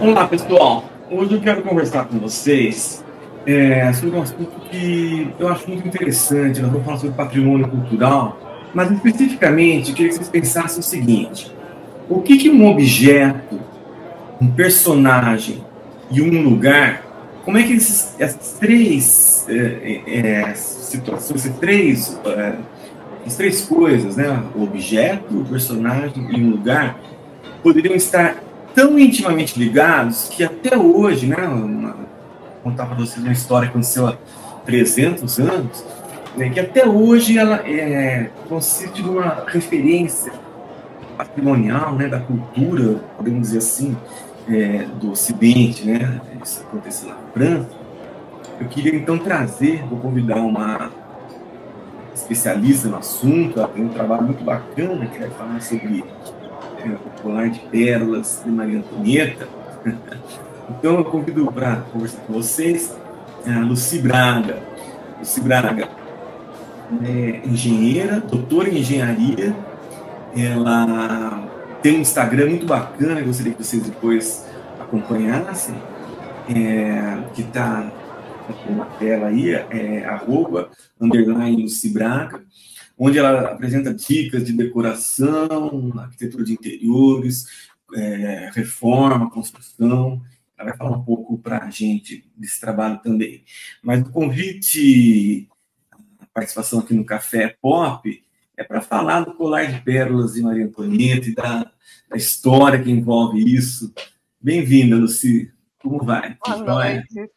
Olá, pessoal. Hoje eu quero conversar com vocês sobre um assunto que eu acho muito interessante. Nós vamos falar sobre patrimônio cultural, mas especificamente eu queria que vocês pensassem o seguinte: o que um objeto, um personagem e um lugar, como é que essas três situações, essas três coisas, né? O objeto, o personagem e um lugar, poderiam estar tão intimamente ligados que até hoje, né, vou contar para vocês uma história que aconteceu há 300 anos, né, que até hoje ela consiste de uma referência patrimonial, né, da cultura, podemos dizer assim, do Ocidente, né, isso aconteceu na França. Eu queria então vou convidar uma especialista no assunto, ela tem um trabalho muito bacana que vai falar sobre o colar de pérolas de Maria Antonieta. Então eu convido para conversar com vocês a Lucy Braga. Lucy Braga é engenheira, doutora em engenharia. Ela tem um Instagram muito bacana, eu gostaria que vocês depois acompanhassem, que está na tela aí, @Lucy Braga, onde ela apresenta dicas de decoração, arquitetura de interiores, reforma, construção. Ela vai falar um pouco para a gente desse trabalho também. Mas o convite, a participação aqui no Café Pop, é para falar do colar de pérolas de Maria Antonieta e da história que envolve isso. Bem-vinda, Lucy. Como vai? Boa noite.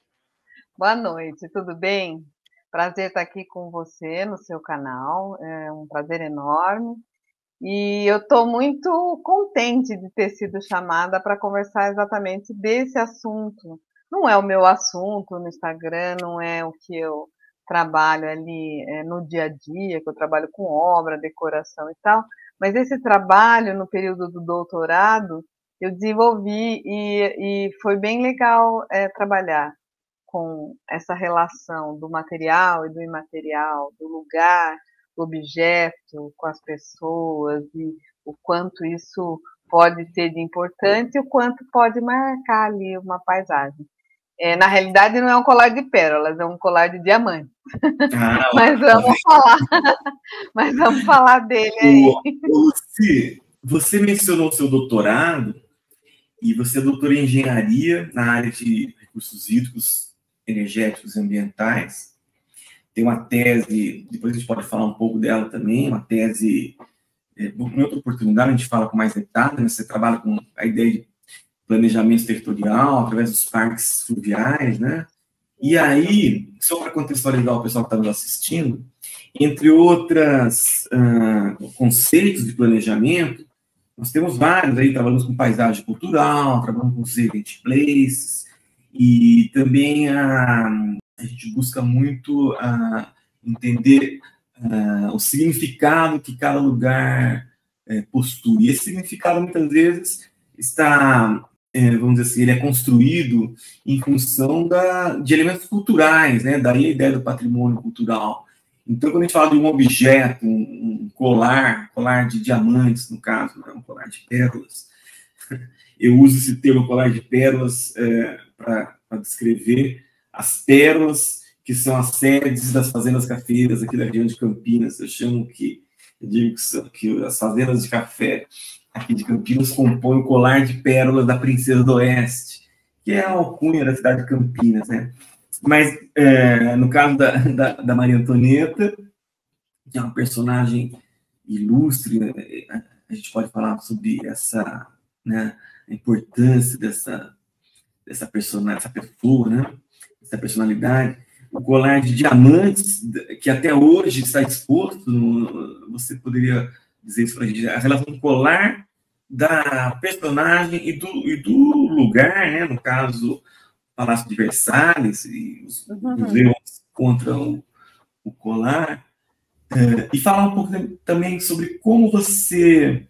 Boa noite, tudo bem? Prazer estar aqui com você no seu canal, é um prazer enorme. E eu estou muito contente de ter sido chamada para conversar exatamente desse assunto. Não é o meu assunto no Instagram, não é o que eu trabalho ali no dia a dia, que eu trabalho com obra, decoração e tal, mas esse trabalho no período do doutorado eu desenvolvi e foi bem legal trabalhar com essa relação do material e do imaterial, do lugar, do objeto com as pessoas e o quanto isso pode ter de importante e o quanto pode marcar ali uma paisagem. Na realidade, não é um colar de pérolas, é um colar de diamantes. Mas vamos falar dele aí. Lucy, você mencionou o seu doutorado e você é doutora em engenharia na área de recursos hídricos, energéticos e ambientais. Tem uma tese, depois a gente pode falar um pouco dela também, uma tese, em outra oportunidade a gente fala com mais detalhes, né? Você trabalha com a ideia de planejamento territorial através dos parques fluviais, né? E aí, só para contextualizar o pessoal que está nos assistindo, entre outros conceitos de planejamento, nós temos vários aí, trabalhamos com paisagem cultural, trabalhamos com os event places, e também a gente busca muito entender o significado que cada lugar possui. E esse significado, muitas vezes, está, vamos dizer assim, ele é construído em função de elementos culturais, né? Daí a ideia do patrimônio cultural. Então, quando a gente fala de um objeto, um colar de diamantes, no caso, né? Um colar de pérolas, eu uso esse termo colar de pérolas para descrever as pérolas que são as sedes das fazendas cafeiras aqui da região de Campinas. Eu digo que as fazendas de café aqui de Campinas compõem o colar de pérolas da Princesa do Oeste, que é a alcunha da cidade de Campinas, né? Mas, no caso da Maria Antonieta, que é uma personagem ilustre, né? A gente pode falar sobre essa, né, a importância dessa personagem, dessa pessoa, né? Essa personalidade. O colar de diamantes, que até hoje está exposto, você poderia dizer isso para a gente, a relação do colar da personagem e do lugar, né? No caso, Palácio de Versalhes, e os leões contra o colar. E falar um pouco também sobre como você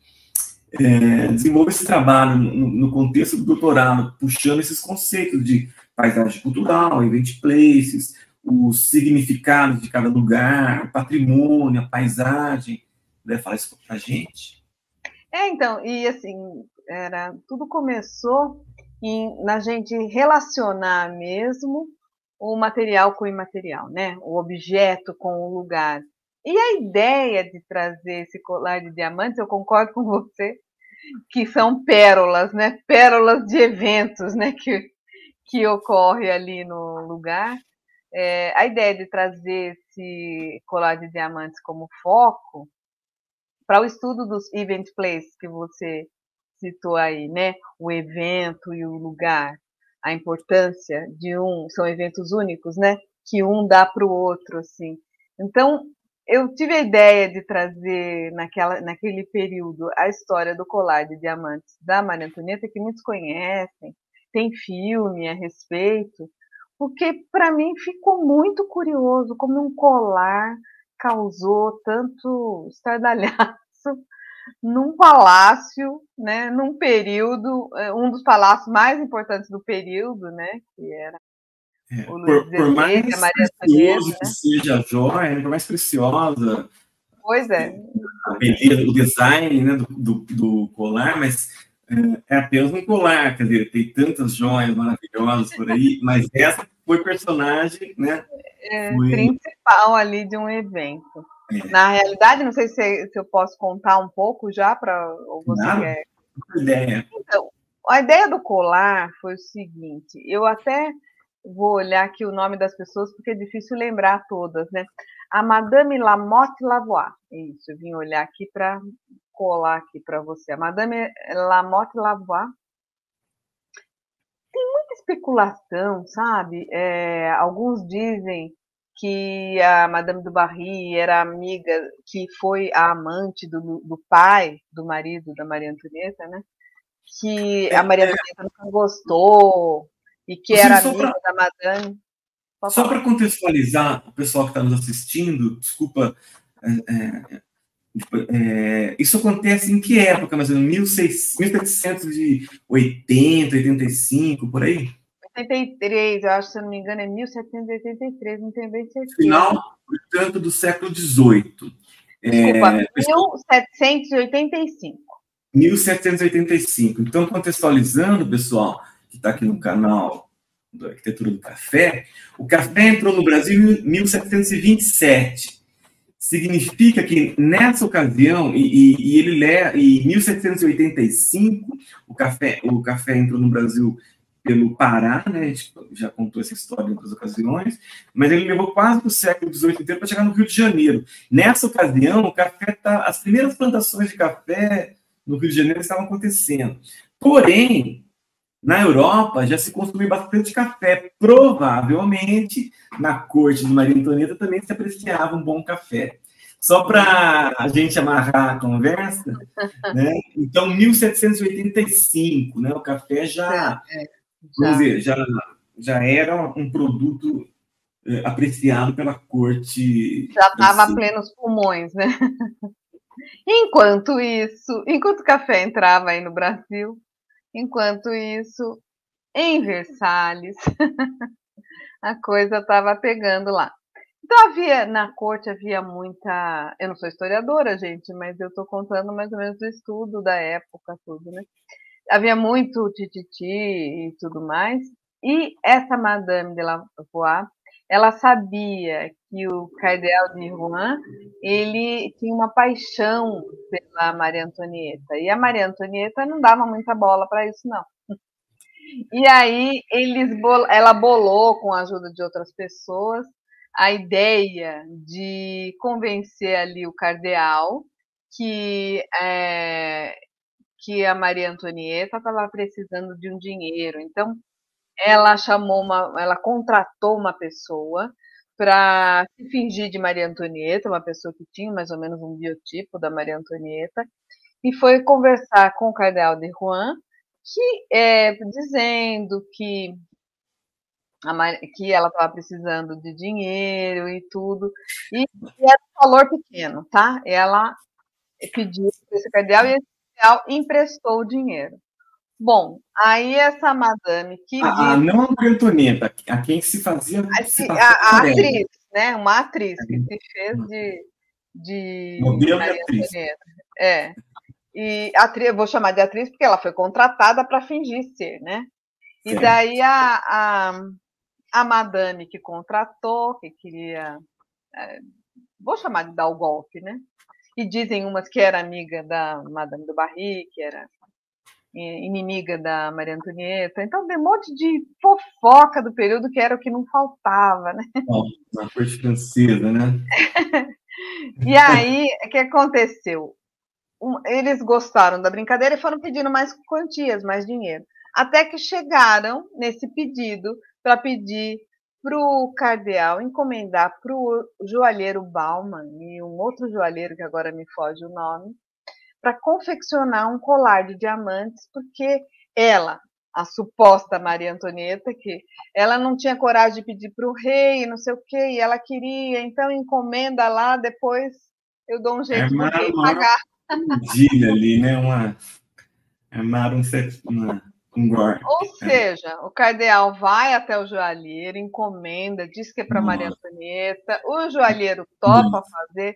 desenvolve esse trabalho no contexto do doutorado, puxando esses conceitos de paisagem cultural, event places, os significados de cada lugar, patrimônio, a paisagem. Deve falar isso para a gente? Então, e assim, tudo começou na gente relacionar mesmo o material com o imaterial, né? O objeto com o lugar. E a ideia de trazer esse colar de diamantes, eu concordo com você, que são pérolas, né? Pérolas de eventos, né? Que ocorre ali no lugar. A ideia de trazer esse colar de diamantes como foco para o estudo dos event places que você citou aí, né? O evento e o lugar, a importância de são eventos únicos, né? Que um dá para o outro, assim. Então, eu tive a ideia de trazer naquele período a história do colar de diamantes da Maria Antonieta, que muitos conhecem, tem filme a respeito, porque para mim ficou muito curioso como um colar causou tanto estardalhaço num palácio, né, num período, um dos palácios mais importantes do período, né, que era o Luís Por XVI, a mais Maria Antonieta, precioso que né? seja a joia, né, por mais preciosa Pois é, a beleza, o design, né, do colar, mas é apenas um colar, quer dizer, tem tantas joias maravilhosas por aí, mas essa foi personagem, né? Foi. principal ali de um evento. Na realidade, não sei se eu posso contar um pouco já, ou você Nada, quer. ideia. Então, a ideia do colar foi o seguinte, eu até vou olhar aqui o nome das pessoas, porque é difícil lembrar todas, né? A Madame Lamotte Lavoie, isso, eu vim olhar aqui para colar aqui para você. A Madame Lamotte Lavoie, muita especulação, sabe? Alguns dizem que a Madame du Barry era amiga, que foi a amante do pai, do marido da Maria Antonieta, né? Que a Maria Antonieta nunca gostou e que Assim, era amiga da Madame. Pode só falar. para contextualizar o pessoal que está nos assistindo, desculpa, é, isso acontece em que época, mais ou menos? 1780, 85, por aí? 83, eu acho, se eu não me engano, é 1783, não tenho bem certeza. Final, portanto, do século XVIII. Desculpa, 1785. 1785. Então, contextualizando, pessoal, que está aqui no canal da Arquitetura do Café, o café entrou no Brasil em 1727. Significa que nessa ocasião, em 1785, o café entrou no Brasil pelo Pará, né? A gente já contou essa história em outras ocasiões, mas ele levou quase o século XVIII inteiro para chegar no Rio de Janeiro. Nessa ocasião, as primeiras plantações de café no Rio de Janeiro estavam acontecendo. Porém, na Europa já se consumia bastante café. Provavelmente, na corte de Maria Antonieta também se apreciava um bom café. Só para a gente amarrar a conversa, né? Então, 1785, né? O café vamos dizer, já era um produto apreciado pela corte Já estava a francesa. plenos pulmões, né? Enquanto o café entrava aí no Brasil, enquanto isso, em Versalhes, a coisa estava pegando lá. Então na corte havia muita, eu não sou historiadora, gente, mas eu estou contando mais ou menos do estudo da época, tudo, né? Havia muito tititi e tudo mais. E essa Madame de Lavoie, ela sabia que o cardeal de Rouen, ele tinha uma paixão pela Maria Antonieta. E a Maria Antonieta não dava muita bola para isso, não. E aí ela bolou, com a ajuda de outras pessoas, a ideia de convencer ali o cardeal que que a Maria Antonieta estava precisando de um dinheiro. Então, ela contratou uma pessoa para se fingir de Maria Antonieta, uma pessoa que tinha mais ou menos um biotipo da Maria Antonieta, e foi conversar com o cardeal de Rouen, dizendo que ela estava precisando de dinheiro e tudo, e era um valor pequeno, tá? Ela pediu para esse cardeal e esse cardeal emprestou o dinheiro. Bom, aí essa madame que disse, Não a Maria Antonieta, a quem se fazia se passar a por ela. atriz, né? Uma atriz que se fez de Modelo e Maria atriz. Antonieta. É. E atriz, eu vou chamar de atriz porque ela foi contratada para fingir ser, né? E daí a madame que contratou, que queria, vou chamar de dar o golpe, né? E dizem umas que era amiga da Madame do Barry, que era inimiga da Maria Antonieta. Então, tem um monte de fofoca do período que era o que não faltava, né? Na corte francesa, né? E aí, o que aconteceu? Eles gostaram da brincadeira e foram pedindo mais quantias, mais dinheiro. Até que chegaram nesse pedido para pedir para o cardeal encomendar para o joalheiro Bauman e um outro joalheiro, que agora me foge o nome, para confeccionar um colar de diamantes, porque ela, a suposta Maria Antonieta, que ela não tinha coragem de pedir para o rei, não sei o quê, e ela queria, então encomenda lá, depois eu dou um jeito do rei pagar. Armadilha ali, né? Armaram um gore. Ou seja, o cardeal vai até o joalheiro, encomenda, diz que é para Maria Antonieta, o joalheiro topa fazer,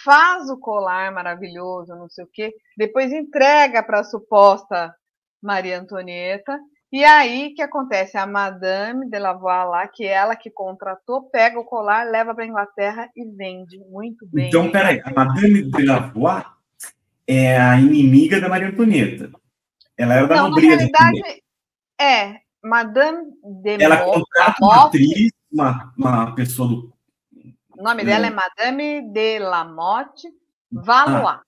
faz o colar maravilhoso, não sei o quê, depois entrega para a suposta Maria Antonieta, e aí o que acontece? A Madame de Lavoie lá, que é ela que contratou, pega o colar, leva para a Inglaterra e vende muito bem. Então, peraí, a Madame de Lavoie é a inimiga da Maria Antonieta. Ela era da nobreza. Na realidade, Madame de Ela contrata uma atriz, uma pessoa do... O nome dela é Madame de Lamotte Valois.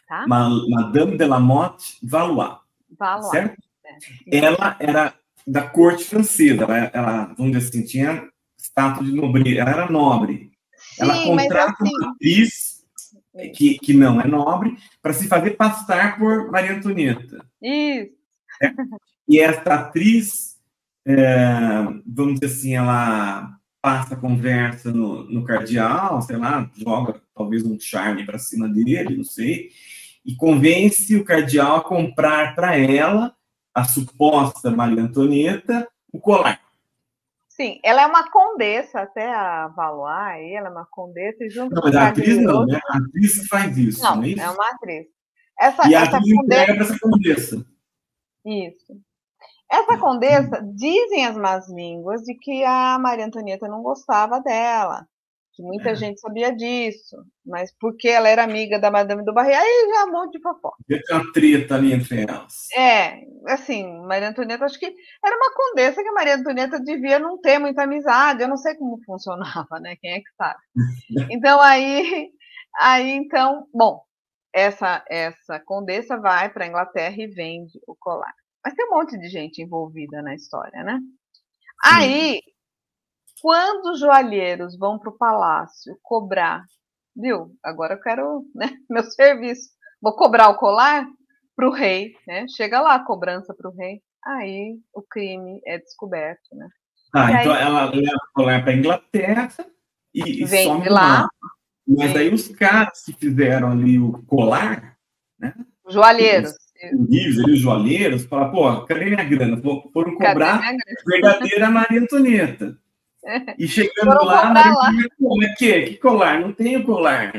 Tá? Madame de Lamotte Valois. Certo? Ela era da corte francesa. Ela, vamos dizer assim, tinha status de nobreza. Ela era nobre. Sim, ela contrata uma atriz que não é nobre para se fazer passar por Maria Antonieta. Isso. E essa atriz, vamos dizer assim, ela passa a conversa no cardeal, sei lá, joga talvez um charme para cima dele, não sei, e convence o cardeal a comprar para ela, a suposta Maria Antonieta, o colar. Sim, ela é uma condessa, até a Valois, ela é uma condessa, e junto não, com mas a atriz não, outro... né? A atriz faz isso, não é isso? É uma atriz. E a atriz entrega para essa condessa. Isso. Essa condessa, dizem as más línguas de que a Maria Antonieta não gostava dela, que muita gente sabia disso, mas porque ela era amiga da Madame do Barry, aí já um monte de fofoca. Tem uma treta ali entre elas. Assim, Maria Antonieta, acho que era uma condessa que a Maria Antonieta devia não ter muita amizade, eu não sei como funcionava, né? Quem é que sabe? Então, então, bom, essa condessa vai para a Inglaterra e vende o colar. Mas tem um monte de gente envolvida na história, né? Sim. Aí, quando os joalheiros vão para o palácio cobrar, viu? Agora eu quero, né, meu serviço. Vou cobrar o colar para o rei, né? Chega lá a cobrança para o rei. Aí o crime é descoberto, né? Então aí, ela leva o colar para a Inglaterra e some do mapa. Mas aí os caras que fizeram ali o colar, né? Joalheiros. Os joalheiros, falaram, pô, cadê minha grana? Foram cobrar a verdadeira Maria Antonieta. E chegando lá, Maria Antonieta, que colar? Não tem o colar.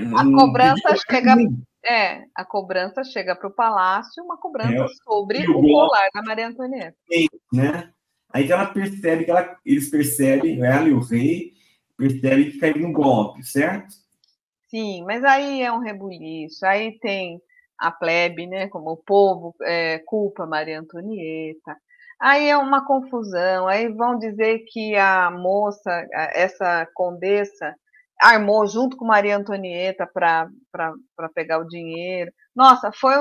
A cobrança chega para o palácio, uma cobrança sobre o colar da Maria Antonieta. Né? Aí que ela percebe, eles percebem, ela e o rei, percebem que caiu no golpe, certo? Sim, mas aí é um rebuliço, aí tem a plebe, né, como o povo culpa Maria Antonieta, aí é uma confusão, aí vão dizer que a moça, essa condessa, armou junto com Maria Antonieta para pegar o dinheiro. Nossa, foi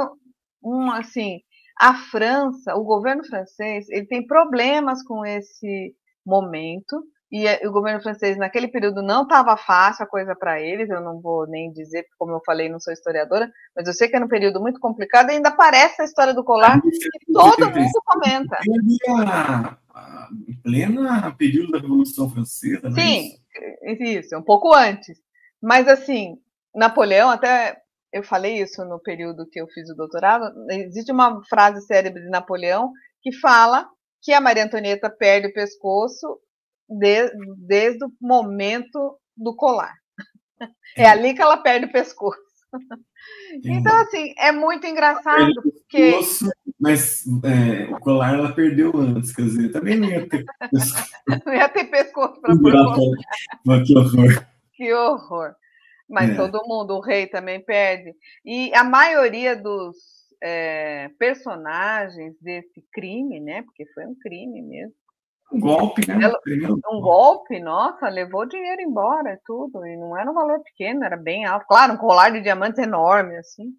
assim, a França, o governo francês, ele tem problemas com esse momento, e o governo francês, naquele período, não estava fácil a coisa para eles, eu não vou nem dizer, como eu falei, não sou historiadora, mas eu sei que era um período muito complicado, e ainda aparece a história do colar, que todo mundo comenta. Em pleno período da Revolução Francesa, não é isso? Sim, isso, um pouco antes. Mas, assim, Napoleão, até eu falei isso no período que eu fiz o doutorado, existe uma frase célebre de Napoleão que fala que a Maria Antonieta perde o pescoço desde o momento do colar. É ali que ela perde o pescoço. Então, assim, é muito engraçado, porque Mas o colar ela perdeu antes, quer dizer, também não ia ter pescoço. Não ia ter pescoço para pôr. Que horror. Que horror. Mas todo mundo, o rei também perde. E a maioria dos personagens desse crime, né? Porque foi um crime mesmo. Um golpe, né? Um golpe, nossa, levou dinheiro embora, tudo. E não era um valor pequeno, era bem alto. Claro, um colar de diamantes enorme, assim.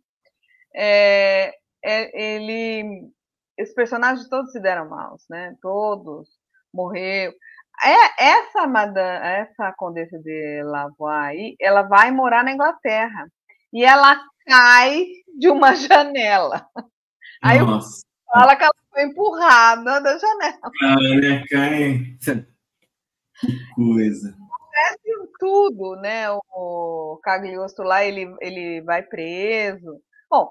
Os personagens todos se deram mal, né? Todos morreram. Essa Condessa de Lavoie, ela vai morar na Inglaterra e ela cai de uma janela. Aí fala que ela foi empurrada da janela. Cai. Que coisa. Acontece tudo, né? O Cagliostro lá, ele vai preso. Bom,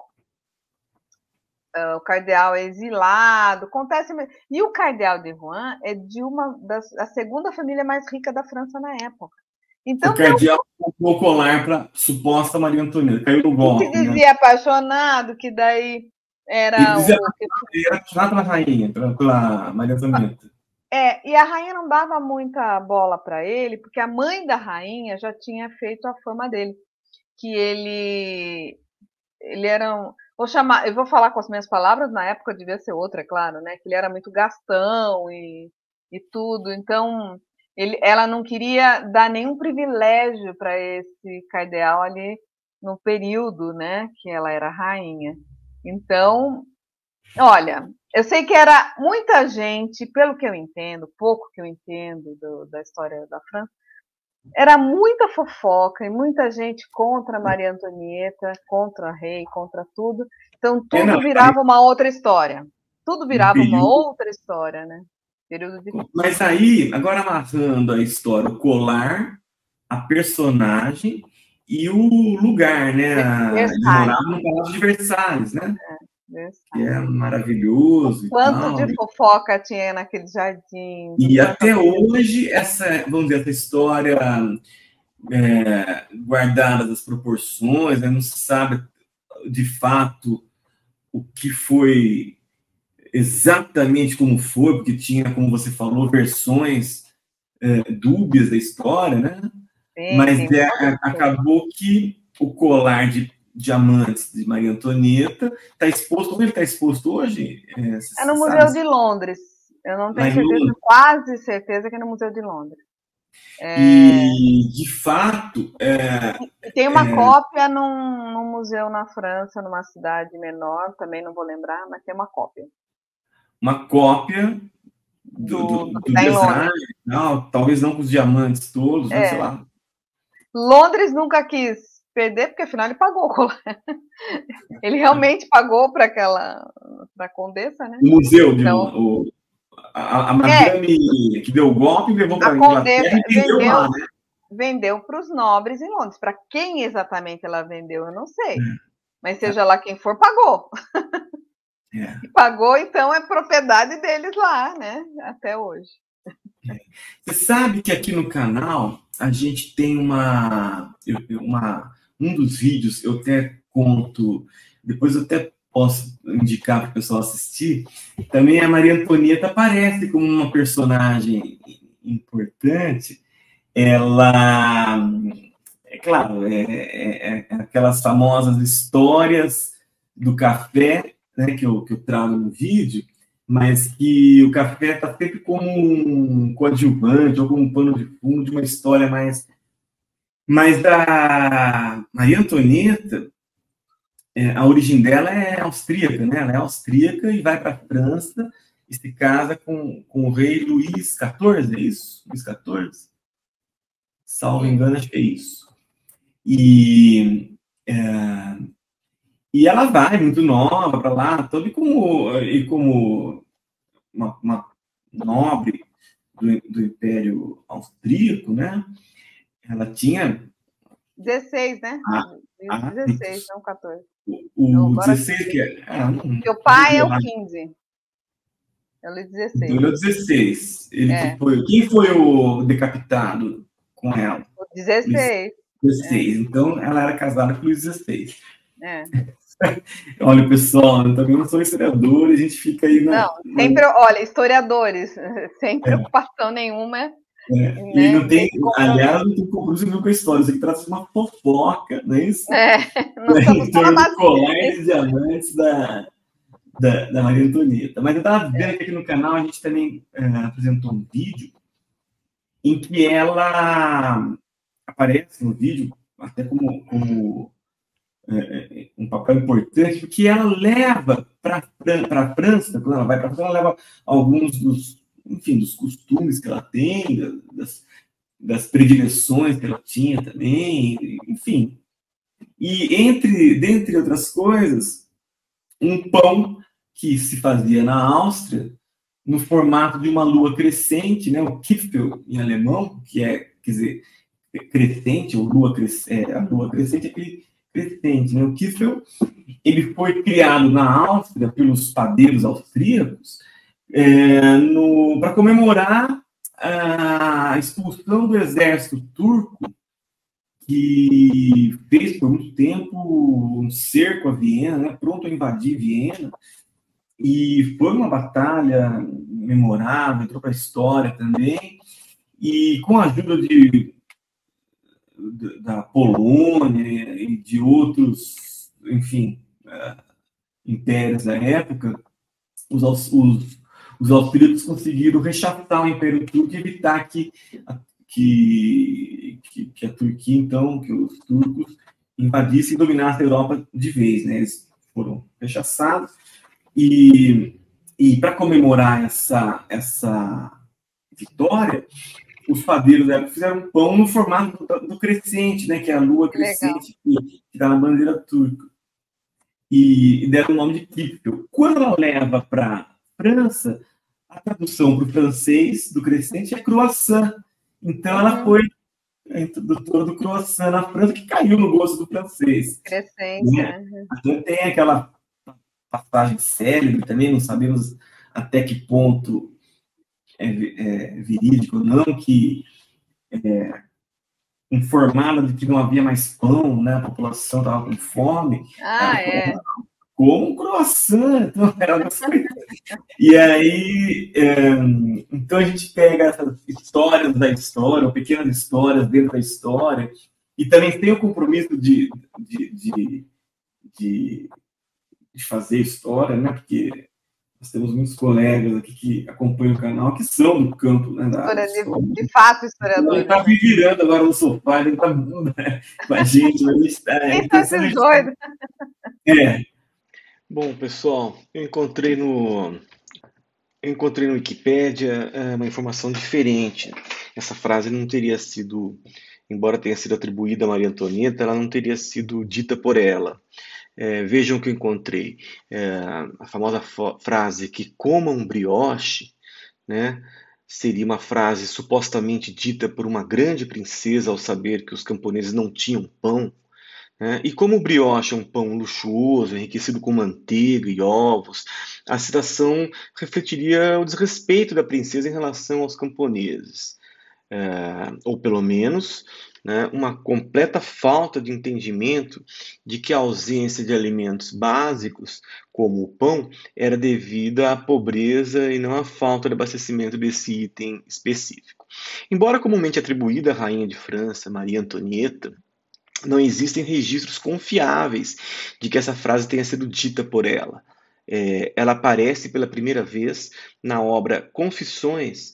o cardeal é exilado, acontece mesmo. E o cardeal de Rouen é de a segunda família mais rica da França na época. Então, o cardeal comprou o colar para suposta Maria Antonieta, caiu no golpe. Que dizia apaixonado, que daí era... Ele dizia era apaixonado pela rainha, pela Maria Antonieta. E a rainha não dava muita bola para ele, porque a mãe da rainha já tinha feito a fama dele, que ele era um... eu vou falar com as minhas palavras, na época devia ser outra, é claro, né? Que ele era muito gastão e tudo. Então, ela não queria dar nenhum privilégio para esse cardeal ali no período, né? Que ela era rainha. Então, olha, eu sei que era muita gente, pelo que eu entendo, pouco que eu entendo da história da França, era muita fofoca e muita gente contra Maria Antonieta, contra o rei, contra tudo. Então, tudo virava uma outra história. Tudo virava uma outra história, né? Período difícil. Mas aí, agora amarrando a história, o colar, a personagem e o lugar, né? Ele morava no Palácio de Versalhes, né? Que é maravilhoso. Quanto de fofoca tinha naquele jardim. E até hoje, vamos dizer, essa história guardada das proporções, né? Não se sabe de fato o que foi exatamente como foi, porque tinha, como você falou, versões dúbias da história, né? Sim, mas acabou que o colar de diamantes de Maria Antonieta está exposto. Onde ele está exposto hoje? É no Museu de Londres. Eu não tenho certeza, quase certeza que é no Museu de Londres. E, de fato... tem uma cópia num museu na França, numa cidade menor, também não vou lembrar, mas tem uma cópia. Uma cópia do design, não, talvez não com os diamantes todos, né, sei lá. Londres nunca quis perder, porque afinal ele pagou o colar. Ele realmente pagou para a Condessa, né? O museu, então, a madame que deu o golpe levou para a Inglaterra e vendeu lá, né? Vendeu para os nobres em Londres. Para quem exatamente ela vendeu, eu não sei. Mas seja lá quem for, pagou. Pagou, então é propriedade deles lá, né? Até hoje. Você sabe que aqui no canal a gente tem um dos vídeos, eu até conto, depois eu até posso indicar para o pessoal assistir, também a Maria Antonieta aparece como uma personagem importante. Ela, é claro, aquelas famosas histórias do café, né, que eu trago no vídeo, mas que o café está sempre como um coadjuvante ou como um pano de fundo de uma história mais... Mas da Maria Antonieta, a origem dela é austríaca, né? Ela é austríaca e vai para a França e se casa com o rei Luís XIV, é isso? Luís XIV? Salvo engano, acho que é isso. E ela vai muito nova para lá, toda como uma nobre do Império Austríaco, né? Ela tinha 16, né? 16, não 14. O 16 que é. Porque o pai é o 15. É o 16. Então ele é o 16. Quem foi o decapitado com ela? O 16. 16. Então ela era casada com o 16. Olha, pessoal, eu também não sou historiador, a gente fica aí Não, olha, historiadores, sem preocupação nenhuma, e né, não tem, nesse aliás, compromisso. não tem compromisso nenhum com a história, isso aqui trata de uma fofoca, não é isso? É, não estamos Em só na torno do base. colar de diamantes da Maria Antonieta. Mas eu estava vendo que aqui no canal a gente também apresentou um vídeo em que ela aparece no vídeo até como um papel importante, porque ela leva para a França, quando ela vai para a França, ela leva alguns dos costumes que ela tem, das predileções que ela tinha também, enfim. E dentre outras coisas, um pão que se fazia na Áustria no formato de uma lua crescente, né, o Kipfel em alemão, que quer dizer, crescente, ou a lua crescente é aquele crescente, né? O Kipfel, ele foi criado na Áustria pelos padeiros austríacos para comemorar a expulsão do exército turco que fez por muito tempo um cerco a Viena, né, pronto a invadir Viena, e foi uma batalha memorável, entrou para a história também, e com a ajuda da Polônia e de outros, enfim, impérios da época, os austríacos conseguiram rechaçar o Império Turco e evitar que a Turquia, então, que os turcos invadissem e dominassem a Europa de vez, né? Eles foram rechaçados e para comemorar essa vitória, os padeiros fizeram um pão no formato do crescente, né? Que é a lua crescente que está na bandeira turca. E deram o nome de Kipfel. Quando ela leva para a França, a tradução para o francês do crescente é croissant. Então, ela foi a introdutora do croissant na França, que caiu no gosto do francês. Crescente, né? Então, tem aquela passagem célebre também, não sabemos até que ponto é verídico ou não, que informada de que não havia mais pão, né? A população estava com fome. Como um croissant. Então, e aí, então a gente pega essas histórias da história, ou pequenas histórias dentro da história, e também tem o compromisso de fazer história, né? Porque nós temos muitos colegas aqui que acompanham o canal, que são do campo, né, da área de história. De fato, historiador. Ele está me virando agora no sofá, ele está com a gente, mas a gente está... Quem tá esses doidos? Bom, pessoal, eu encontrei no Wikipédia uma informação diferente. Essa frase não teria sido, embora tenha sido atribuída a Maria Antonieta, ela não teria sido dita por ela. Vejam o que eu encontrei. A famosa frase que comam brioche, né, seria uma frase supostamente dita por uma grande princesa ao saber que os camponeses não tinham pão. E como o brioche é um pão luxuoso, enriquecido com manteiga e ovos, a citação refletiria o desrespeito da princesa em relação aos camponeses. Ou pelo menos, né, uma completa falta de entendimento de que a ausência de alimentos básicos, como o pão, era devida à pobreza e não à falta de abastecimento desse item específico. Embora comumente atribuída à rainha de França, Maria Antonieta, não existem registros confiáveis de que essa frase tenha sido dita por ela. Ela aparece pela primeira vez na obra Confissões,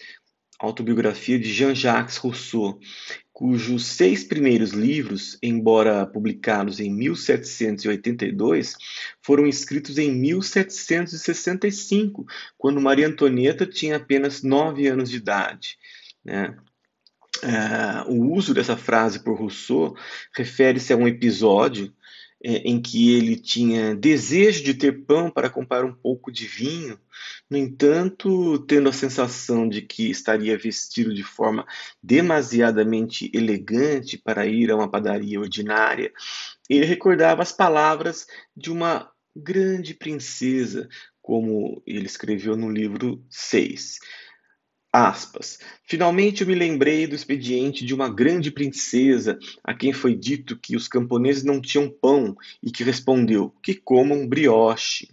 autobiografia de Jean-Jacques Rousseau, cujos 6 primeiros livros, embora publicados em 1782, foram escritos em 1765, quando Maria Antonieta tinha apenas 9 anos de idade. O uso dessa frase por Rousseau refere-se a um episódio em que ele tinha desejo de ter pão para comprar um pouco de vinho. No entanto, tendo a sensação de que estaria vestido de forma demasiadamente elegante para ir a uma padaria ordinária, ele recordava as palavras de uma grande princesa, como ele escreveu no livro 6. Aspas. Finalmente eu me lembrei do expediente de uma grande princesa a quem foi dito que os camponeses não tinham pão e que respondeu que comam brioche.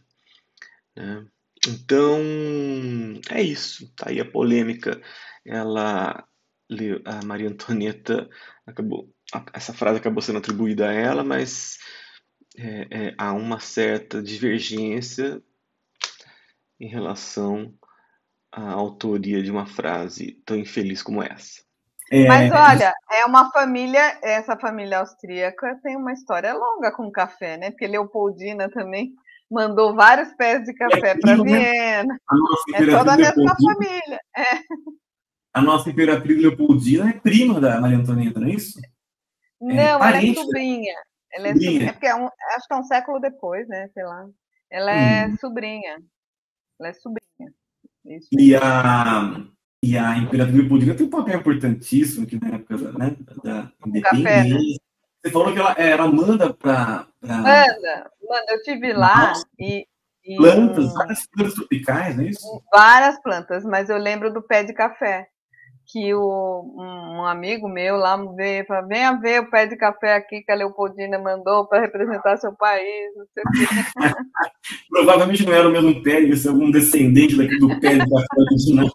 Né? Então, é isso. Tá aí a polêmica. A Maria Antonieta essa frase acabou sendo atribuída a ela, mas há uma certa divergência em relação à autoria de uma frase tão infeliz como essa. Mas olha, essa família austríaca tem uma história longa com café, né? Porque Leopoldina também mandou vários pés de café para Viena. É toda a mesma família. A nossa Imperatriz Leopoldina é prima da Maria Antonieta, não é isso? Não, ela é sobrinha. Ela é sobrinha. É porque acho que é um século depois, né? Sei lá. Ela é sobrinha. Ela é sobrinha. Isso. E a Imperatriz Leopoldina tem um papel importantíssimo aqui na época da independência. Café, né? Você falou que ela manda para... Manda. Eu estive lá e... Plantas, várias plantas tropicais, não é isso? Várias plantas, mas eu lembro do pé de café. Que um amigo meu lá veio e falou: venha ver o pé de café aqui que a Leopoldina mandou para representar seu país, não sei o quê. Provavelmente não era o mesmo pé, ia ser algum descendente daqui do pé de café original.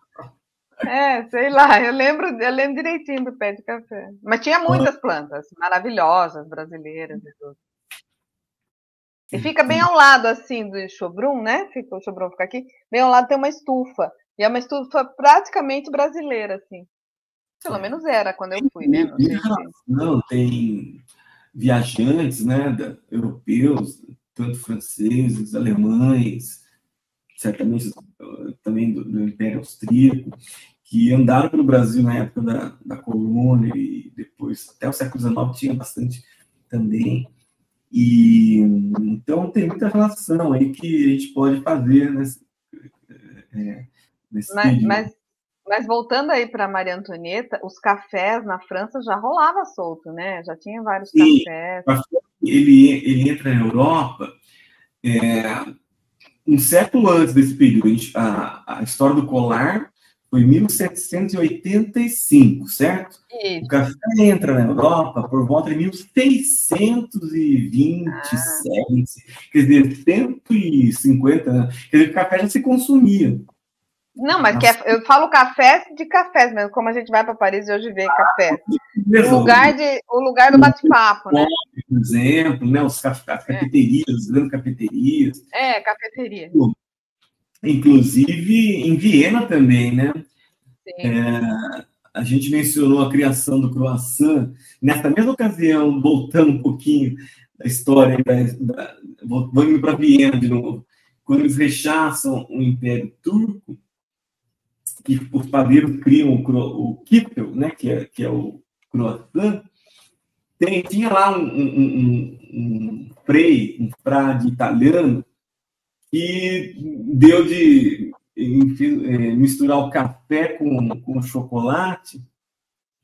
Sei lá, eu lembro direitinho do pé de café. Mas tinha muitas plantas maravilhosas, brasileiras e tudo. E fica bem ao lado, assim, do Chobrum, né? O Chobrum fica aqui. Bem ao lado tem uma estufa. E é uma estufa praticamente brasileira, assim. Pelo menos era quando eu fui, né? Não, tem viajantes, né? Europeus, tanto franceses, alemães, certamente também do Império Austríaco, que andaram pelo Brasil na época da colônia e depois, até o século XIX, tinha bastante também. E então tem muita relação aí que a gente pode fazer nesse período. Mas voltando aí para Maria Antonieta, os cafés na França já rolava solto, né? Já tinha vários cafés. Ele entra na Europa um século antes desse período. A história do colar foi em 1785, certo? Isso. O café entra na Europa por volta de 1627, quer dizer, 150 anos. Quer dizer, o café já se consumia. Não, mas eu falo café de cafés mesmo, como a gente vai para Paris e hoje vê café. O lugar do bate-papo, né? Por exemplo, né? As cafeterias, as grandes cafeterias. Cafeteria. Inclusive em Viena também, né? A gente mencionou a criação do croissant. Nessa mesma ocasião, voltando um pouquinho da história, vamos para Viena de novo. Quando eles rechaçam o Império Turco, que os padeiros criam o kippel, né? Que é o croissant, tinha lá um frade italiano que deu de misturar o café com chocolate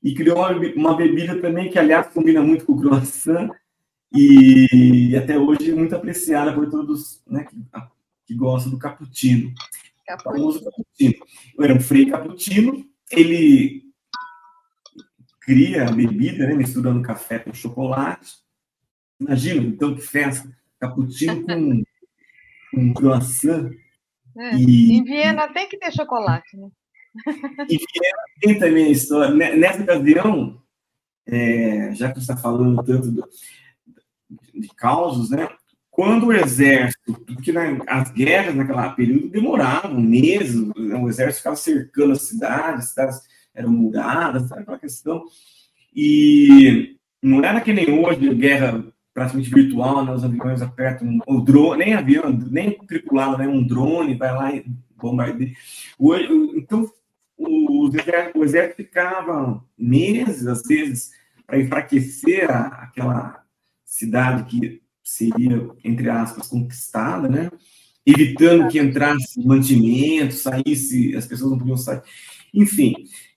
e criou uma bebida também que, aliás, combina muito com o croissant e até hoje é muito apreciada por todos, né, que gostam do cappuccino. O famoso cappuccino. Era um frei cappuccino, ele cria a bebida, né, misturando café com chocolate. Imagina, então, que festa, cappuccino com croissant. Em Viena tem que ter chocolate, né? Em Viena tem também a história. Nessa ocasião, já que você está falando tanto de causos, né? Quando o exército, porque as guerras naquele período demoravam meses, o exército ficava cercando as cidades eram muradas, sabe aquela questão? E não era que nem hoje, guerra praticamente virtual, né? Os aviões apertam o drone, nem avião, nem tripulado, né? Um drone vai lá e bombardeia. Então, o exército ficava meses, às vezes, para enfraquecer aquela cidade que seria, entre aspas, conquistada, né? Evitando que entrasse mantimento, saísse, as pessoas não podiam sair. Enfim,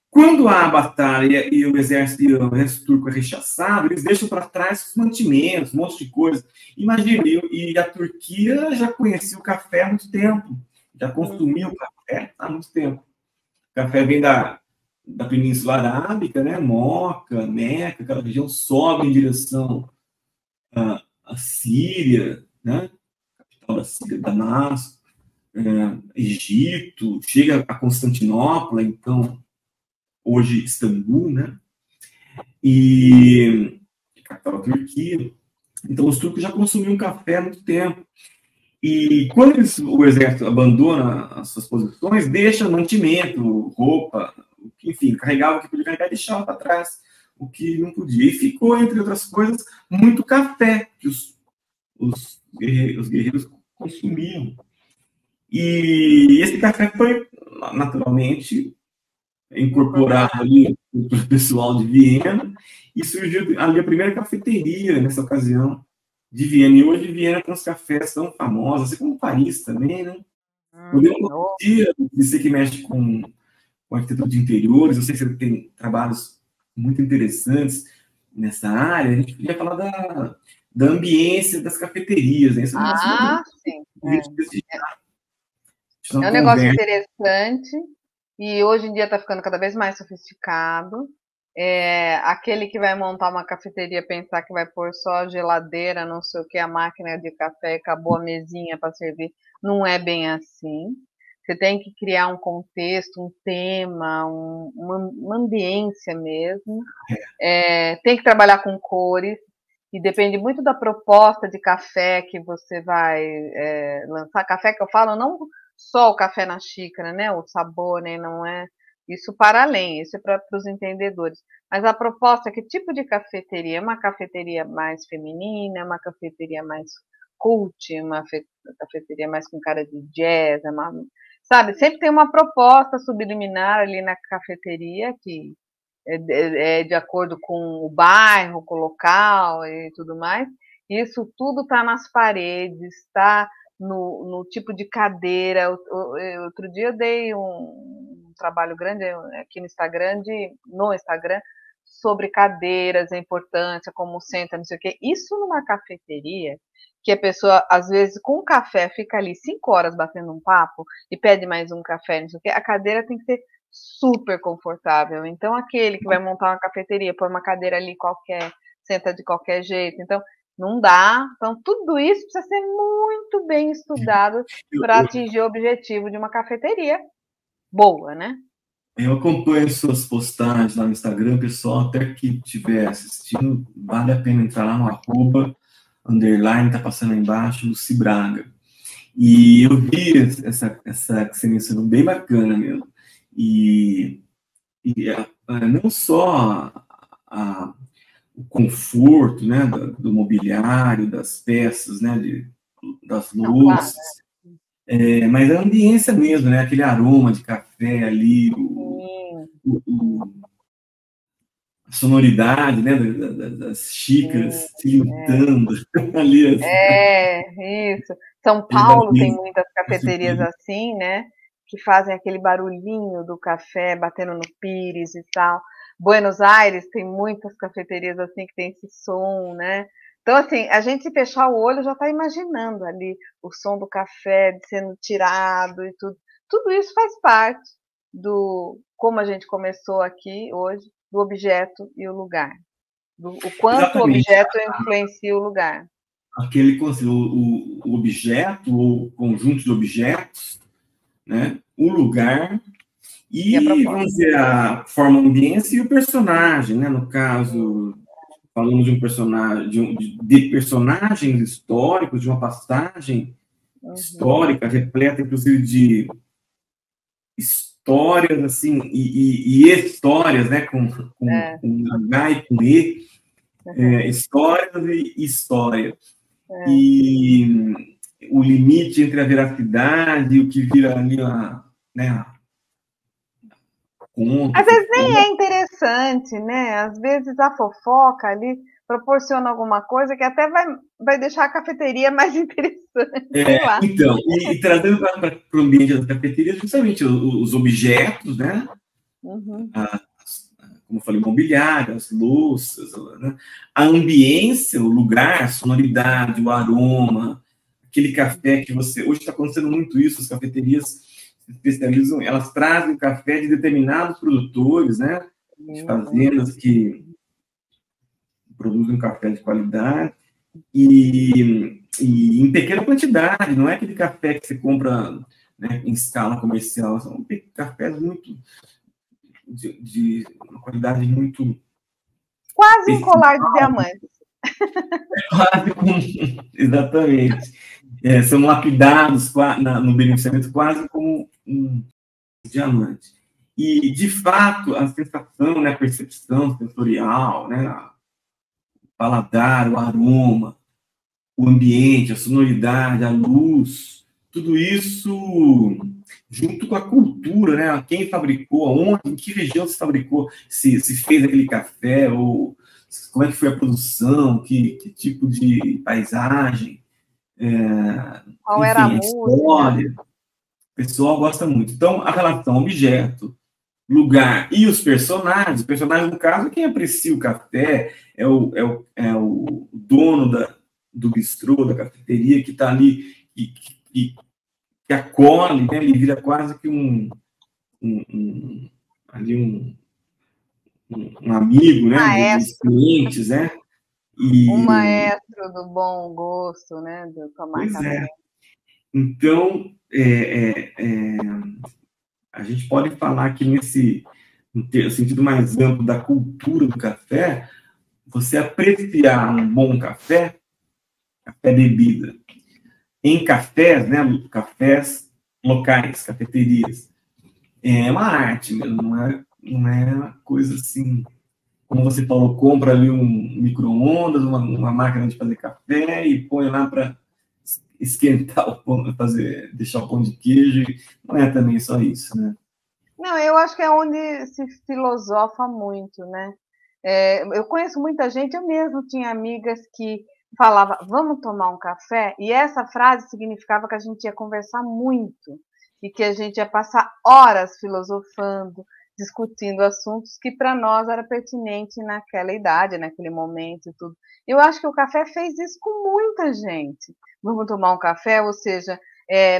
quando há a batalha e o exército turco é rechaçado, eles deixam para trás os mantimentos, um monte de coisa. Imagina, e a Turquia já conhecia o café há muito tempo, já consumia o café há muito tempo. café vem da Península Arábica, né? Moca, Meca, aquela região sobe em direção à Síria, né? Capital da Síria, Damasco, Egito, chega a Constantinopla, então, hoje Istambul, né? E capital da Turquia. Então, os turcos já consumiam café há muito tempo. E quando o exército abandona as suas posições, deixa mantimento, roupa, enfim, carregava o que podia carregar e deixava para trás o que não podia. E ficou, entre outras coisas, muito café que os guerreiros consumiam. E esse café foi, naturalmente, incorporado ali pelo pessoal de Viena, e surgiu ali a primeira cafeteria nessa ocasião de Viena. E hoje Viena tem uns cafés tão famosos, assim como Paris também, né? Podemos dia, você que mexe com arquitetura de interiores, eu sei que você tem trabalhos muito interessantes nessa área, a gente podia falar da ambiência das cafeterias, né? Esse é um negócio sim. É um negócio interessante, e hoje em dia está ficando cada vez mais sofisticado. Aquele que vai montar uma cafeteria pensar que vai pôr só a geladeira, não sei o que, a máquina de café, acabou a mesinha para servir. Não é bem assim. Você tem que criar um contexto, um tema, uma ambiência mesmo. Tem que trabalhar com cores, e depende muito da proposta de café que você vai lançar. Café que eu falo, não só o café na xícara, né? O sabor, né? Não é isso para além, isso é para os entendedores. Mas a proposta, que tipo de cafeteria? É uma cafeteria mais feminina, uma cafeteria mais cult, uma cafeteria mais com cara de jazz, sabe? Sempre tem uma proposta subliminar ali na cafeteria que é de acordo com o bairro, com o local e tudo mais. Isso tudo está nas paredes, está no tipo de cadeira. Outro dia eu dei um trabalho grande aqui no Instagram, sobre cadeiras, a importância, como senta, não sei o quê. Isso numa cafeteria, que a pessoa, às vezes, com o café, fica ali 5 horas batendo um papo e pede mais um café, não sei o quê, a cadeira tem que ser super confortável. Então, aquele que vai montar uma cafeteria, põe uma cadeira ali qualquer, senta de qualquer jeito. Então, não dá. Então, tudo isso precisa ser muito bem estudado para atingir o objetivo de uma cafeteria boa, né? Eu acompanho suas postagens lá no Instagram, pessoal, até que estiver assistindo, vale a pena entrar lá no _, tá passando aí embaixo, Luci Braga. E eu vi essa que você mencionou, bem bacana mesmo. E não só o conforto, né, do mobiliário, das peças, né, das luzes, mas a ambiência mesmo, né, aquele aroma de café ali, a sonoridade, né, das xícaras tilintando ali. Isso. São Paulo tem muitas cafeterias assim, né, que fazem aquele barulhinho do café batendo no pires e tal. Buenos Aires tem muitas cafeterias assim que tem esse som, né? Então, assim, a gente, se fechar o olho, já está imaginando ali o som do café sendo tirado e tudo. Tudo isso faz parte do, como a gente começou aqui hoje, do objeto e o lugar. O quanto o objeto influencia o lugar. Aquele o objeto ou conjunto de objetos, né? O lugar e vamos dizer, a forma ambiência e o personagem, né? No caso, falamos de um personagem, de personagens históricos, de uma passagem histórica, repleta, inclusive, de histórias, assim, e histórias, né? Com H e com E, histórias e história. E o limite entre a veracidade e o que vira ali, né? Às vezes nem é interessante, né? Às vezes a fofoca ali proporciona alguma coisa que até vai deixar a cafeteria mais interessante, sei lá. Então, e trazendo para o ambiente das cafeterias, justamente os objetos, né? Como eu falei, mobiliário, as louças, né? A ambiência, o lugar, a sonoridade, o aroma, aquele café que você... Hoje está acontecendo muito isso, as cafeterias se especializam, elas trazem o café de determinados produtores, né? De fazendas que produzem café de qualidade e em pequena quantidade, não é aquele café que você compra, né, em escala comercial, são cafés muito de uma qualidade muito... Quase um colar de diamantes. Exatamente. São lapidados no beneficiamento quase como um diamante. E, de fato, a sensação, né, a percepção sensorial, né, o paladar, o aroma, o ambiente, a sonoridade, a luz, tudo isso junto com a cultura, né, quem fabricou, aonde, em que região se fabricou, se fez aquele café, ou como é que foi a produção, que tipo de paisagem, qual enfim, era a história. O pessoal gosta muito. Então, a relação objeto, lugar e os personagens, no caso, quem aprecia o café é o dono do bistrô, da cafeteria, que está ali, que acolhe, né? Ele vira quase que um amigo, né? Dos clientes, né? O maestro do bom gosto, né? Do tomar café. Então, a gente pode falar que no sentido mais amplo da cultura do café, você apreciar um bom café bebida, em cafés, né, cafés locais, cafeterias, é uma arte mesmo, não é uma coisa assim, como você falou, compra ali um micro-ondas, uma máquina de fazer café e põe lá para esquentar o pão, deixar o pão de queijo, não é também só isso, né? Não, eu acho que é onde se filosofa muito, né? Eu conheço muita gente, eu mesmo tinha amigas que falava, vamos tomar um café? E essa frase significava que a gente ia conversar muito e que a gente ia passar horas filosofando, discutindo assuntos que para nós era pertinente naquela idade, naquele momento e tudo. Eu acho que o café fez isso com muita gente. Vamos tomar um café, ou seja,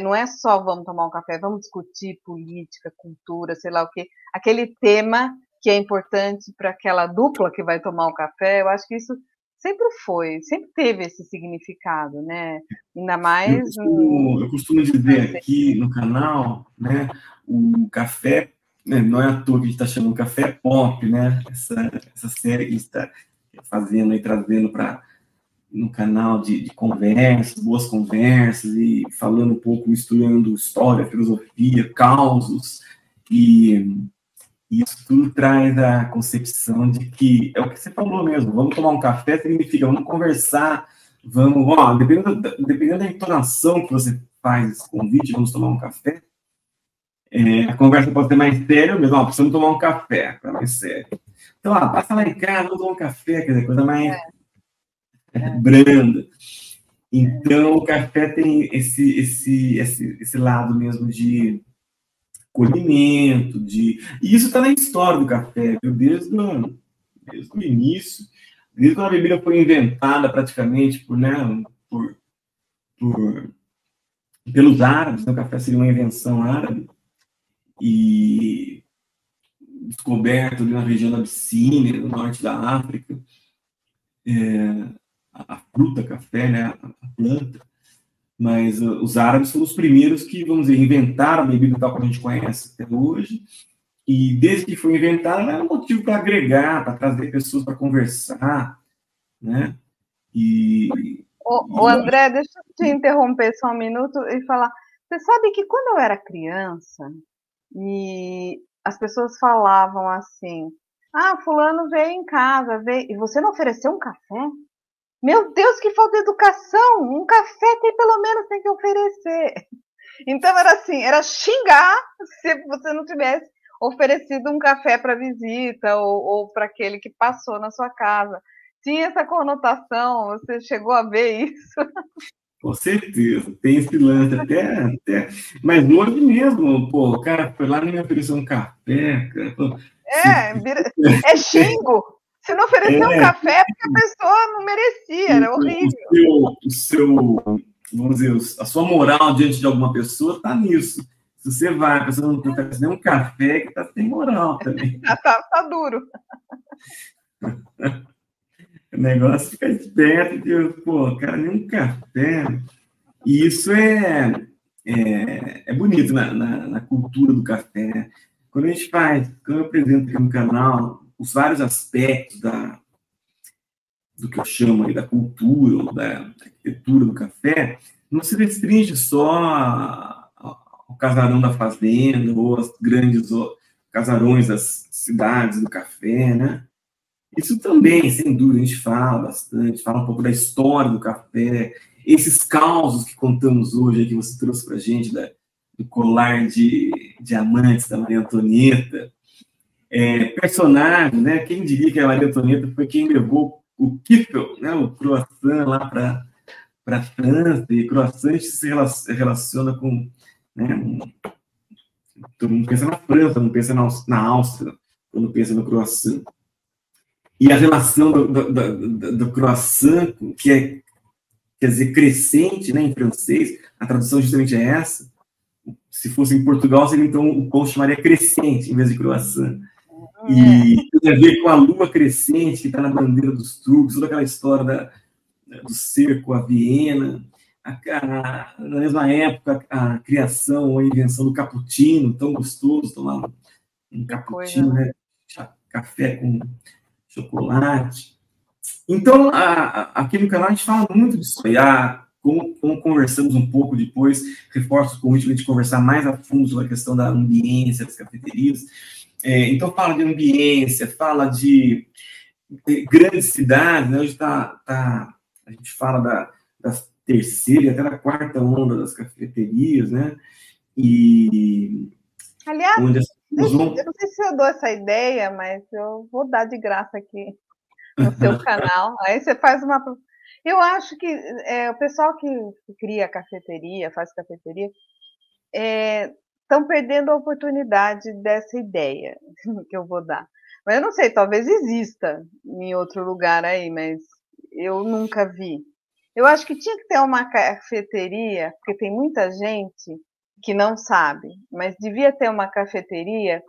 não é só vamos tomar um café, vamos discutir política, cultura, sei lá o quê. Aquele tema que é importante para aquela dupla que vai tomar um café, eu acho que isso sempre teve esse significado, né? Ainda mais... Eu costumo dizer aqui no canal, né, o café, né, não é à toa que a gente está chamando café pop, né? Essa série que a gente está fazendo e trazendo no canal de conversas, boas conversas, e falando um pouco, misturando história, filosofia, causos, e isso tudo traz a concepção de que, é o que você falou mesmo, vamos tomar um café significa, vamos conversar, dependendo da entonação que você faz esse convite, vamos tomar um café, a conversa pode ser mais séria mesmo, precisamos tomar um café, é mais sério. Então, passa lá em casa, vamos tomar um café, quer dizer, coisa mais branda. Então, o café tem esse lado mesmo de colhimento, e isso está na história do café, viu? Desde o início, desde quando a bebida foi inventada praticamente pelos árabes, né? O café seria uma invenção árabe, e descoberto ali na região da Abissínia, no norte da África, a fruta café, né, a planta, mas os árabes foram os primeiros que, vamos dizer, inventaram a bebida tal como a gente conhece até hoje, e desde que foi inventada, era um motivo para agregar, para trazer pessoas para conversar, né, André, deixa eu te interromper só um minuto e falar, você sabe que quando eu era criança, e as pessoas falavam assim, fulano veio em casa, e você não ofereceu um café? Meu Deus, que falta de educação! Um café pelo menos tem que oferecer. Então era assim, era xingar se você não tivesse oferecido um café para visita ou para aquele que passou na sua casa. Tinha essa conotação, você chegou a ver isso? Com certeza, tem esse lance até. Mas hoje mesmo, o cara foi lá e me ofereceu um café. Cara. É xingo. Se não oferecer um café, é porque a pessoa não merecia, era horrível. Vamos dizer, a sua moral diante de alguma pessoa está nisso. Se você vai, a pessoa não está fazendo nenhum café, que está sem moral também. Tá duro. O negócio fica esperto, de, pô, cara, nenhum café. E isso é bonito na cultura do café, né? Quando eu apresento aqui no canal os vários aspectos do que eu chamo aí da cultura, ou da arquitetura do café, não se restringe só ao casarão da fazenda, ou aos grandes casarões das cidades do café, né? Isso também, sem dúvida, a gente fala bastante, fala um pouco da história do café, esses causos que contamos hoje, que você trouxe para a gente, do colar de diamantes da Maria Antonieta, personagem, né? Quem diria que a Maria Antonieta foi quem levou o Kiffel, né? O croissant lá para a França, e croissant se relaciona com... Né? Todo mundo pensa na França, não pensa na Áustria, quando pensa no croissant. E a relação do croissant, que quer dizer, crescente, né, em francês, a tradução justamente é essa. Se fosse em Portugal, seria então o pão chamaria crescente, em vez de croissant. E tem a ver com a lua crescente, que está na bandeira dos truques, toda aquela história do cerco a Viena. Na mesma época, a criação ou a invenção do cappuccino, tão gostoso, tomar um cappuccino, né? Café com chocolate. Então, aqui no canal a gente fala muito disso aí. Como conversamos um pouco depois, reforço o convite para a gente conversar mais a fundo sobre a questão da ambiência das cafeterias. Então, fala de ambiência, fala de grandes cidades, né? Hoje a gente fala da terceira e até da quarta onda das cafeterias, né? Aliás, eu não sei se eu dou essa ideia, mas eu vou dar de graça aqui no seu canal. Aí você faz uma... Eu acho que o pessoal que cria cafeteria, faz cafeteria, estão perdendo a oportunidade dessa ideia que eu vou dar. Mas eu não sei, talvez exista em outro lugar aí, mas eu nunca vi. Eu acho que tinha que ter uma cafeteria, porque tem muita gente que não sabe, mas devia ter uma cafeteria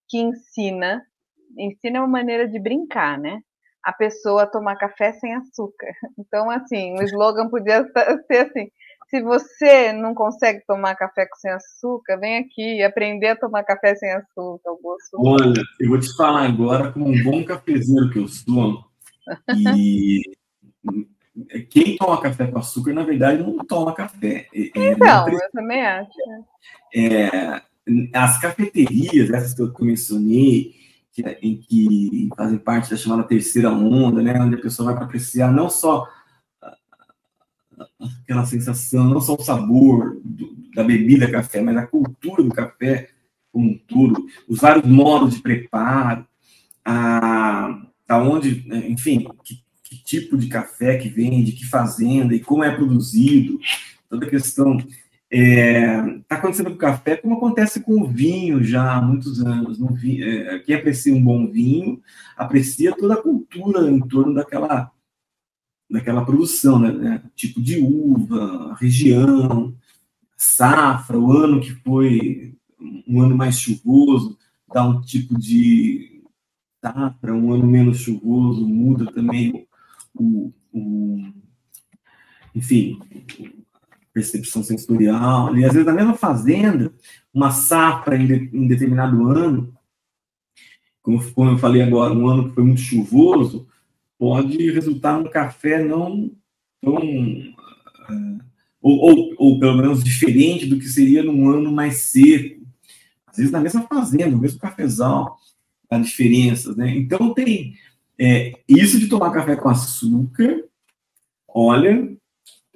que ensina uma maneira de brincar, né? A pessoa a tomar café sem açúcar. Então, assim, o slogan podia ser assim: se você não consegue tomar café sem açúcar, vem aqui aprender a tomar café sem açúcar. Olha, eu vou te falar agora como um bom cafezeiro que eu sou, e quem toma café com açúcar, na verdade, não toma café. Então, eu também acho. As cafeterias, essas que eu mencionei, em que fazem parte da chamada terceira onda, né, onde a pessoa vai para apreciar não só aquela sensação, não só o sabor da bebida café, mas a cultura do café como um todo, os vários modos de preparo, aonde, enfim, que tipo de café que vende, que fazenda e como é produzido, toda a questão. Está acontecendo com o café como acontece com o vinho já há muitos anos. Quem aprecia um bom vinho aprecia toda a cultura em torno daquela produção, né? Tipo de uva, região, safra, o ano que foi um ano mais chuvoso, dá um tipo de safra, um ano menos chuvoso, muda também enfim, percepção sensorial, e às vezes na mesma fazenda, uma safra em determinado ano, como eu falei agora, um ano que foi muito chuvoso, pode resultar num café não tão... ou pelo menos diferente do que seria num ano mais seco. Às vezes na mesma fazenda, no mesmo cafezal, há diferenças, né? Então tem isso de tomar café com açúcar, olha...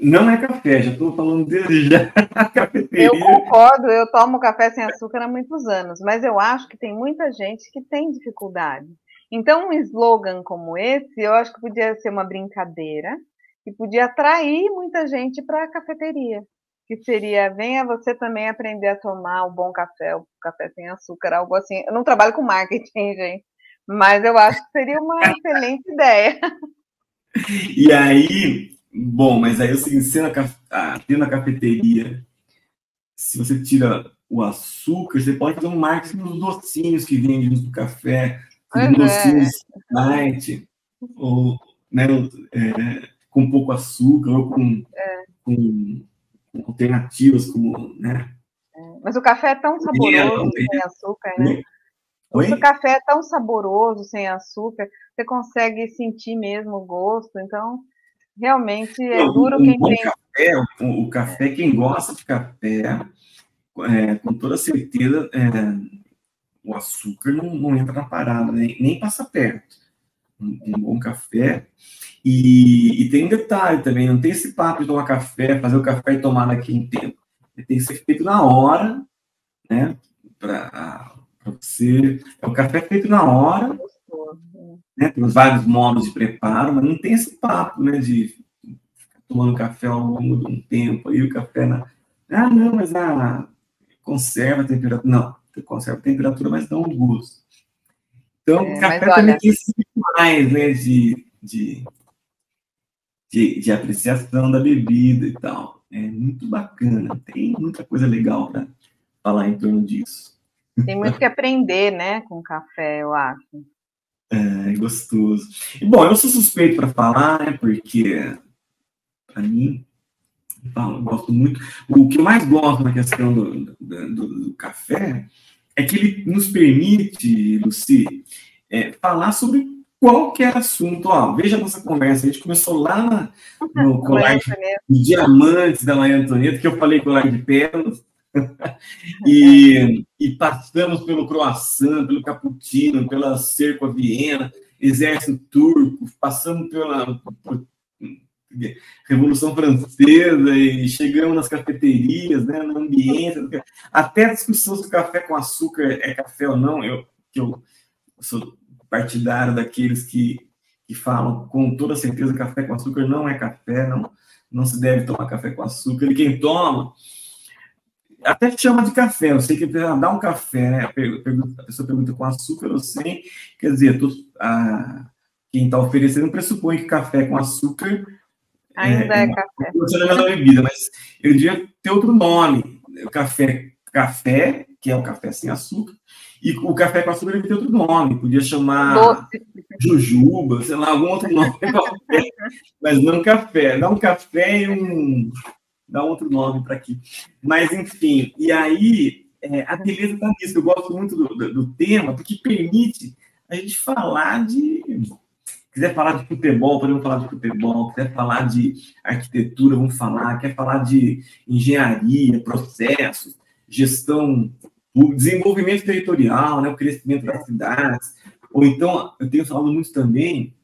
Não é café, já estou falando desde já. Cafeteria. Eu concordo, eu tomo café sem açúcar há muitos anos, mas eu acho que tem muita gente que tem dificuldade. Então, um slogan como esse, eu acho que podia ser uma brincadeira e podia atrair muita gente para a cafeteria, que seria: venha você também aprender a tomar o bom café, o café sem açúcar, algo assim. Eu não trabalho com marketing, gente, mas eu acho que seria uma excelente ideia. E aí... Bom, mas aí é o seguinte, tendo a cafeteria se você tira o açúcar, você pode fazer um marketing nos docinhos que vendem junto do café, os docinhos light, ou, né, com pouco açúcar, ou com alternativas, como, né? Mas o café é tão saboroso sem açúcar, né? O café é tão saboroso sem açúcar, você consegue sentir mesmo o gosto, então realmente é duro quem tem. O café, quem gosta de café, com toda certeza, o açúcar não entra na parada, nem passa perto. Um bom café. E tem um detalhe também, não tem esse papo de tomar café, fazer o café e tomar daqui em tempo. Tem que ser feito na hora, né? Para você. É o café feito na hora, né? Tem os vários modos de preparo, mas não tem esse papo, né? De ficar tomando café ao longo de um tempo, aí o café não, mas conserva a temperatura. Não, conserva a temperatura, mas não o gosto. Então, o café também tem esse mais, né? De apreciação da bebida e tal. É muito bacana, tem muita coisa legal para falar em torno disso. Tem muito que aprender, né, com café, eu acho. É gostoso. E, bom, eu sou suspeito para falar, né, porque, para mim, eu gosto muito. O que eu mais gosto na questão do café é que ele nos permite, Lucy, falar sobre qualquer assunto. Ó, veja a nossa conversa. A gente começou lá no colar de diamantes da Maria Antonieta, que eu falei colar de pérolas, e passamos pelo croissant, pelo cappuccino, pela cerco a Viena, exército turco, passamos pela Revolução Francesa e chegamos nas cafeterias, né, no ambiente, até a discussão se o café com açúcar é café ou não. Eu sou partidário daqueles que falam com toda certeza que café com açúcar não é café, não se deve tomar café com açúcar, e quem toma até chama de café. Eu sei que dá um café, né? A pessoa pergunta com açúcar ou sem, quer dizer, quem está oferecendo pressupõe que café com açúcar ainda é café. Não é a mesma bebida, mas eu devia ter outro nome. O café, que é o café sem açúcar, e o café com açúcar deve ter outro nome. Podia chamar jujuba, sei lá, algum outro nome qualquer, mas não café. Dá um café e dá outro nome para aqui. Mas, enfim, e aí a beleza está nisso. Eu gosto muito do tema, porque permite a gente falar de... Quiser falar de futebol, podemos falar de futebol. Quiser falar de arquitetura, vamos falar. Quer falar de engenharia, processos, gestão, o desenvolvimento territorial, né, o crescimento das cidades. Ou então, eu tenho falado muito também,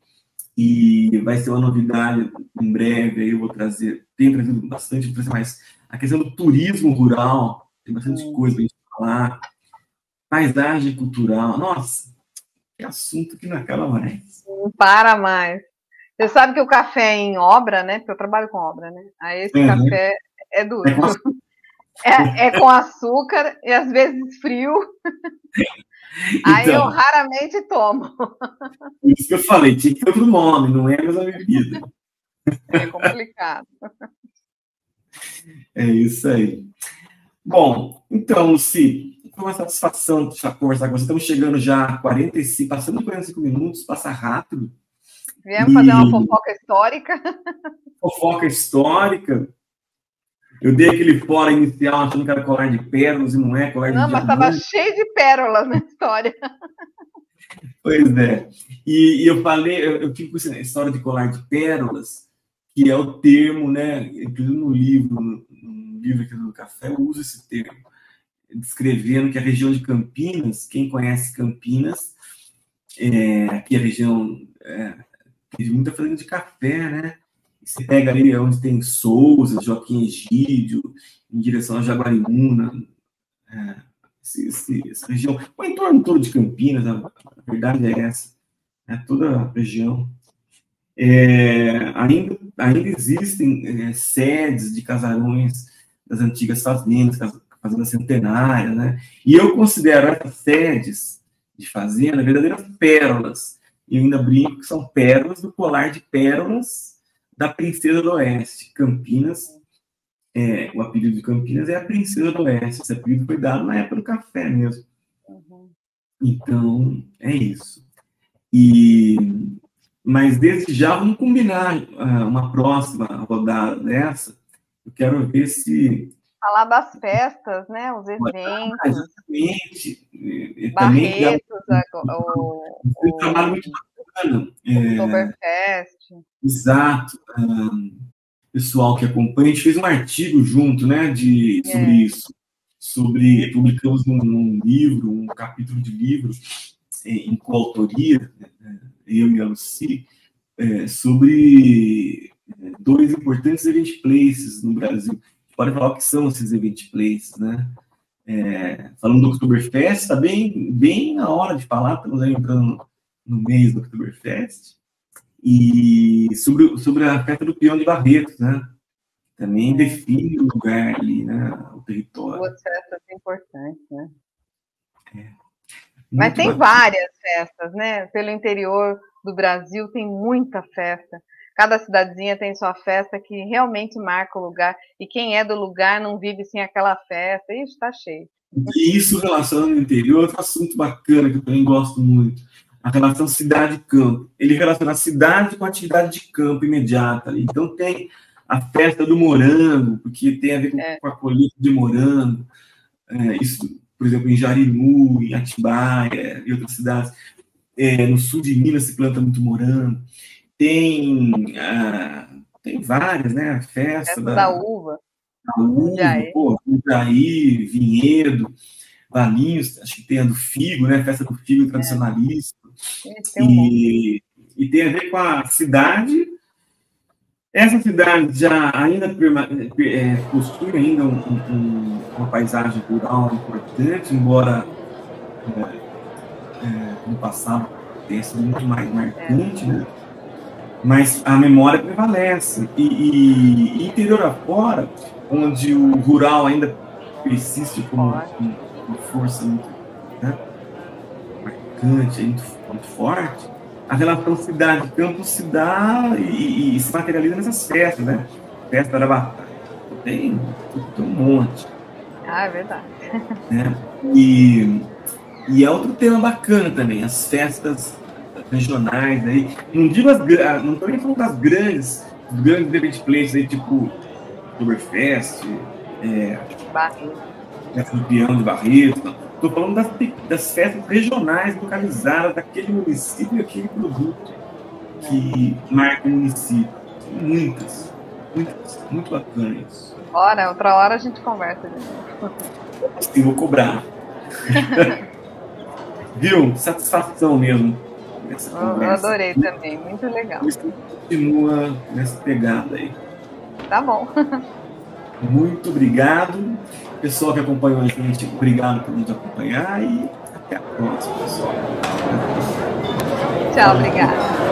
e vai ser uma novidade em breve, aí eu vou tenho trazido bastante, mas a questão do turismo rural, tem bastante coisa para a gente falar, paisagem cultural, nossa, que assunto que não acaba mais. Não para mais. Você sabe que o café é em obra, né? Porque eu trabalho com obra, né? Aí esse café é duro. É com açúcar e às vezes frio. Então, aí eu raramente tomo. Por isso que eu falei, tinha que ter outro nome, não é a mesma bebida. É complicado. É isso aí. Bom, então, Lucy, foi uma satisfação conversar com você. Estamos chegando já a 45, passando 45 minutos, passa rápido. Viemos fazer uma fofoca histórica. Fofoca histórica. Eu dei aquele fora inicial achando que era colar de pérolas e não é colar de diamante. Não, mas estava cheio de pérolas na história. Pois é. E eu falei, eu tive a história de colar de pérolas, que é o termo, né? Inclusive no livro aqui do Café, eu uso esse termo, descrevendo que a região de Campinas, quem conhece Campinas, aqui a região tem muita fazenda de café, né? Você pega ali onde tem Souza, Joaquim Egídio, em direção a Jaguariúna, essa região, o entorno todo de Campinas, a verdade é essa, toda a região. Ainda existem sedes de casarões das antigas fazendas, fazendas centenárias, né? E eu considero essas sedes de fazenda verdadeiras pérolas. E eu ainda brinco que são pérolas do colar de pérolas da Princesa do Oeste. Campinas o apelido de Campinas é a Princesa do Oeste. Esse apelido foi dado na época do café mesmo. Uhum. Então, é isso. Mas desde já vamos combinar uma próxima rodada dessa. Eu quero ver se... Falar das festas, né? Os eventos. Exatamente. Barretos, Um trabalho muito bacana. Oktoberfest. Exato. Pessoal que acompanha, a gente fez um artigo junto, né, sobre isso. Publicamos um livro, um capítulo de livro em coautoria, eu e a Lucy, sobre 2 importantes event places no Brasil. Pode falar o que são esses event places, né? Falando do Oktoberfest, está bem na hora de falar, estamos aí entrando no mês do Oktoberfest, e sobre a festa do Peão de Barretos, né? Também define o lugar ali, né? O território. Duas festas importantes, né? Mas tem várias festas, né? Pelo interior do Brasil tem muita festa. Cada cidadezinha tem sua festa que realmente marca o lugar. E quem é do lugar não vive sem aquela festa. Ixi, está cheio. E isso relacionando ao interior, outro assunto bacana que eu também gosto muito. A relação cidade-campo. Ele relaciona a cidade com a atividade de campo imediata. Então tem a festa do morango, porque tem a ver com a colheita de morango. Isso, por exemplo, em Jarinu, em Atibaia e outras cidades. No sul de Minas se planta muito morango. Tem várias, né? A festa da uva. Da uva, Jundiaí, Vinhedo, Valinhos, acho que tem a do figo, né? Festa do figo tradicionalista. E tem a ver com a cidade. Essa cidade já ainda possui ainda uma paisagem rural importante, embora no passado tenha sido muito mais marcante, né? Mas a memória prevalece. E interior afora, onde o rural ainda persiste como uma força muito, né, marcante, muito forte, a relação cidade-campo se dá e se materializa nessas festas, né? Festa da batalha. Tem um monte. É verdade. Né? E é outro tema bacana também, as festas regionais aí. Não estou nem falando das grandes event places aí, tipo Oktoberfest, Festa do Peão de Barretos. Estou falando das festas regionais localizadas daquele município e aquele produto que marca o município. Muitas, muito bacana isso. Outra hora a gente conversa de novo. Sim, vou cobrar. Viu? Satisfação mesmo. Eu adorei também, muito legal. Isso continua nessa pegada aí. Tá bom. Muito obrigado. Pessoal que acompanhou a gente, obrigado por nos acompanhar e até a próxima, pessoal. Tchau, obrigada.